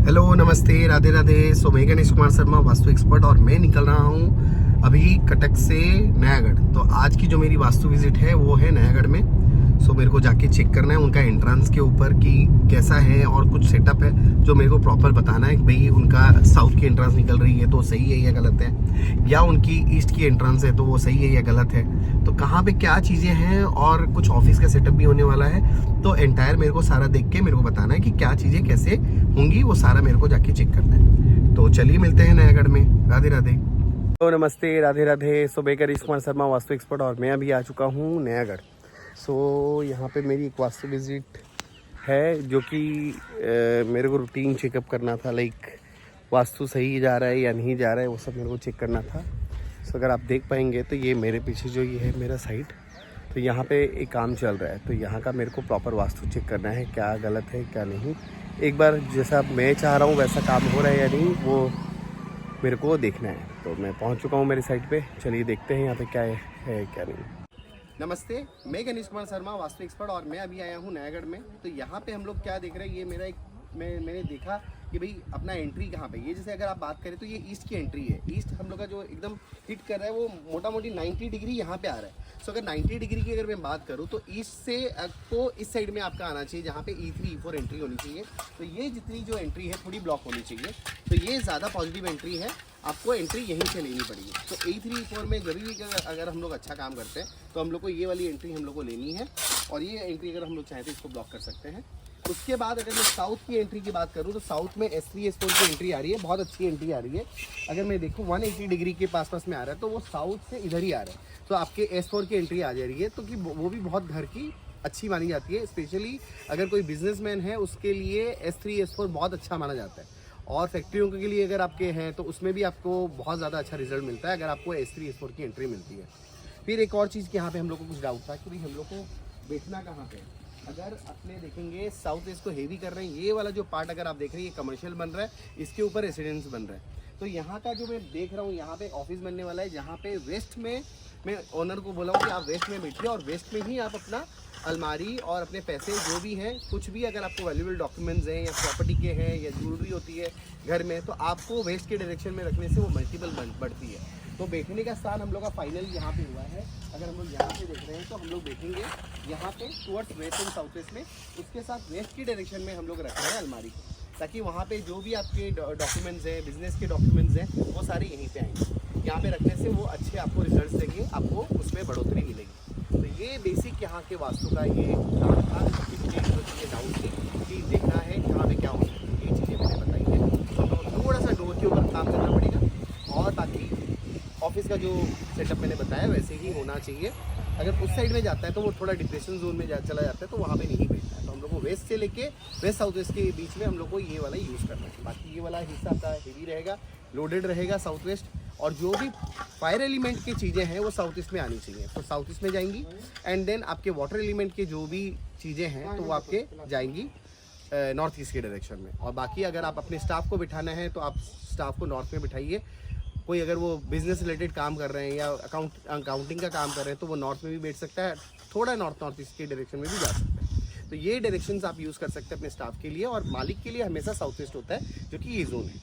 Hello, नमस्ते, राधे राधे। सो मैं Ganesh Kumar Sharma, vastu expert, और मैं निकल रहा हूँ अभी कटक से नयागढ़। तो आज की जो मेरी वास्तु विजिट है वो है नयागढ़ में। सो मेरे को जाके चेक करना है उनका एंट्रेंस के ऊपर कि कैसा है, और कुछ सेटअप है जो मेरे को प्रॉपर बताना है कि भाई उनका साउथ की एंट्रेंस निकल रही है तो सही है या गलत है, या उनकी ईस्ट की एंट्रेंस है तो वो सही है या गलत है, तो कहाँ पे क्या चीज़ें हैं, और कुछ ऑफिस का सेटअप भी होने वाला है। तो एंटायर मेरे को सारा देख के मेरे को बताना है कि क्या चीज़ें कैसे होंगी, वो सारा मेरे को जाके चेक करना है। तो चलिए मिलते हैं नयागढ़ में। राधे राधे। तो नमस्ते, राधे राधे। सो मैं गणेश कुमार शर्मा, वास्तु एक्सपर्ट, और मैं अभी आ चुका हूँ नयागढ़। सो यहाँ पे मेरी एक वास्तु विजिट है जो कि मेरे को रूटीन चेकअप करना था, लाइक वास्तु सही जा रहा है या नहीं जा रहा है, वो सब मेरे को चेक करना था। सो अगर आप देख पाएंगे तो ये मेरे पीछे जो ये है मेरा साइट, तो यहाँ पे एक काम चल रहा है। तो यहाँ का मेरे को प्रॉपर वास्तु चेक करना है, क्या गलत है क्या नहीं। एक बार जैसा मैं चाह रहा हूँ वैसा काम हो रहा है या नहीं, वो मेरे को देखना है। तो मैं पहुँच चुका हूँ मेरी साइट पे। चलिए देखते हैं यहाँ पे क्या है क्या नहीं। नमस्ते, मैं गणेश कुमार शर्मा, वास्तु एक्सपर्ट, और मैं अभी आया हूँ नयागढ़ में। तो यहाँ पे हम लोग क्या देख रहे हैं, ये मेरा एक मैंने देखा कि भाई अपना एंट्री कहाँ पे, ये जैसे अगर आप बात करें तो ये ईस्ट की एंट्री है। ईस्ट हम लोग का जो एकदम हिट कर रहा है वो मोटा मोटी 90 डिग्री यहाँ पे आ रहा है। सो अगर 90 डिग्री की अगर मैं बात करूँ तो ईस्ट से आपको इस साइड में आपका आना चाहिए, जहाँ पे E3 E4 एंट्री होनी चाहिए। तो ये जितनी जो एंट्री है थोड़ी ब्लॉक होनी चाहिए, तो ये ज़्यादा पॉजिटिव एंट्री है, आपको एंट्री यहीं से लेनी पड़ेगी। तो E3 E4 में जब भी अगर हम लोग अच्छा काम करते हैं तो हम लोग को ये वाली एंट्री हम लोग को लेनी है, और ये एंट्री अगर हम लोग चाहें तो इसको ब्लॉक कर सकते हैं। उसके बाद अगर मैं साउथ की एंट्री की बात करूं तो साउथ में S3 S4 की एंट्री आ रही है, बहुत अच्छी एंट्री आ रही है। अगर मैं देखूं 180 डिग्री के पास में आ रहा है, तो वो साउथ से इधर ही आ रहा है, तो आपके S4 की एंट्री आ जा रही है। तो कि वो भी बहुत घर की अच्छी मानी जाती है, स्पेशली अगर कोई बिजनेसमैन है उसके लिए S3 S4 बहुत अच्छा माना जाता है। और फैक्ट्रियों के लिए अगर आपके हैं तो उसमें भी आपको बहुत ज़्यादा अच्छा रिजल्ट मिलता है अगर आपको S3 S4 की एंट्री मिलती है। फिर एक और चीज़ कि यहाँ पे हम लोग को कुछ डाउट था कि भाई हम लोग को बैठना कहाँ पे। अगर अपने देखेंगे साउथ ईस्ट को हेवी कर रहे हैं, ये वाला जो पार्ट अगर आप देख रहे हैं ये कमर्शियल बन रहा है, इसके ऊपर रेसिडेंस बन रहा है। तो यहाँ का जो मैं देख रहा हूँ यहाँ पे ऑफिस बनने वाला है, जहाँ पे वेस्ट में मैं ओनर को बोला हूँ कि आप वेस्ट में बैठिए, और वेस्ट में ही आप अपना अलमारी और अपने पैसे जो भी हैं, कुछ भी अगर आपको वैल्यूएबल डॉक्यूमेंट्स हैं या प्रॉपर्टी के हैं या ज्वेलरी होती है घर में, तो आपको वेस्ट के डायरेक्शन में रखने से वो मल्टीपल बढ़ती है। तो बैठने का स्थान हम लोग का फाइनल यहाँ पे हुआ है। अगर हम लोग यहाँ पे देख रहे हैं तो हम लोग बैठेंगे यहाँ पे towards waste and south west में, उसके साथ वेस्ट की डायरेक्शन में हम लोग रख रहे हैं अलमारी को, ताकि वहाँ पे जो भी आपके डॉक्यूमेंट्स हैं, बिजनेस के डॉक्यूमेंट्स हैं, वो सारे यहीं पे आएंगे। यहाँ पे रखने से वो अच्छे आपको रिजल्ट्स देंगे, आपको उसमें बढ़ोतरी मिलेगी। तो ये बेसिक यहाँ के वास्तु का ये काम था। डाउट थी कि देखना है यहाँ पे क्या होगा, ये चीज़ें मैंने बताई है। तो थोड़ा सा डोर के ऊपर काम करना पड़ेगा, और बाकी ऑफिस का जो सेटअप मैंने बताया वैसे ही होना चाहिए। अगर उस साइड में जाता है तो वो थोड़ा डिप्रेशन जोन में चला जाता है, तो वहाँ पे नहीं बैठना है। तो हम लोग को वेस्ट से लेके वेस्ट साउथ वेस्ट के बीच में हम लोग को ये वाला यूज़ करना है। बाकी ये वाला हिस्सा आपका हेवी रहेगा, लोडेड रहेगा साउथ वेस्ट, और जो भी फायर एलिमेंट की चीज़ें हैं वो साउथ ईस्ट में आनी चाहिए, तो साउथ ईस्ट में जाएंगी। एंड देन आपके वाटर एलिमेंट के जो भी चीज़ें हैं तो वो आपके जाएंगी नॉर्थ ईस्ट के डायरेक्शन में। और बाकी अगर आप अपने स्टाफ को बिठाना है तो आप स्टाफ को नॉर्थ में बिठाइए। कोई अगर वो बिजनेस रिलेटेड काम कर रहे हैं या अकाउंटिंग का काम कर रहे हैं तो वो नॉर्थ में भी बैठ सकता है, थोड़ा नॉर्थ ईस्ट के डायरेक्शन में भी जा सकता है। तो ये डायरेक्शंस आप यूज़ कर सकते हैं अपने स्टाफ के लिए, और मालिक के लिए हमेशा साउथ ईस्ट होता है, जो कि ये जोन है।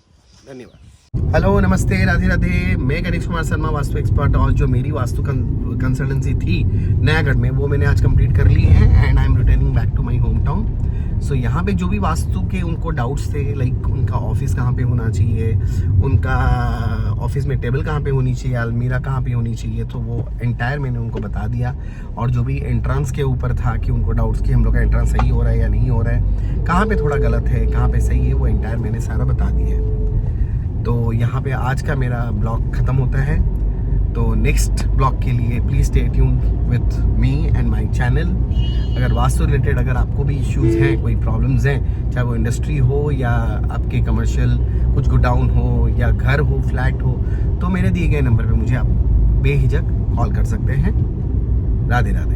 धन्यवाद। हेलो, नमस्ते, राधे राधे। मैं गणेश कुमार शर्मा, वास्तु एक्सपर्ट, और जो मेरी वास्तु कंसल्टेंसी थी नयागढ़ में वो मैंने आज कंप्लीट कर ली है, and I am returning back to my home town. So यहाँ पे जो भी वास्तु के उनको डाउट्स थे, लाइक उनका ऑफिस कहाँ पे होना चाहिए, उनका ऑफिस में टेबल कहाँ पे होनी चाहिए, अलमीरा कहाँ पे होनी चाहिए, तो वो एंटायर मैंने उनको बता दिया। और जो भी एंट्रेंस के ऊपर था कि उनको डाउट्स कि हम लोग का एंट्रेंस सही हो रहा है या नहीं हो रहा है, कहाँ पे थोड़ा गलत है, कहाँ पे सही है, वो एंटायर मैंने सारा बता दिया है। तो यहाँ पे आज का मेरा ब्लॉग ख़त्म होता है। तो नेक्स्ट ब्लॉग के लिए please stay tuned with me and my channel. अगर वास्तु रिलेटेड अगर आपको भी इश्यूज़ हैं, कोई प्रॉब्लम्स हैं, चाहे वो इंडस्ट्री हो या आपके कमर्शियल कुछ गोडाउन हो या घर हो, फ्लैट हो, तो मेरे दिए गए नंबर पे मुझे आप बेहिचक कॉल कर सकते हैं। राधे राधे।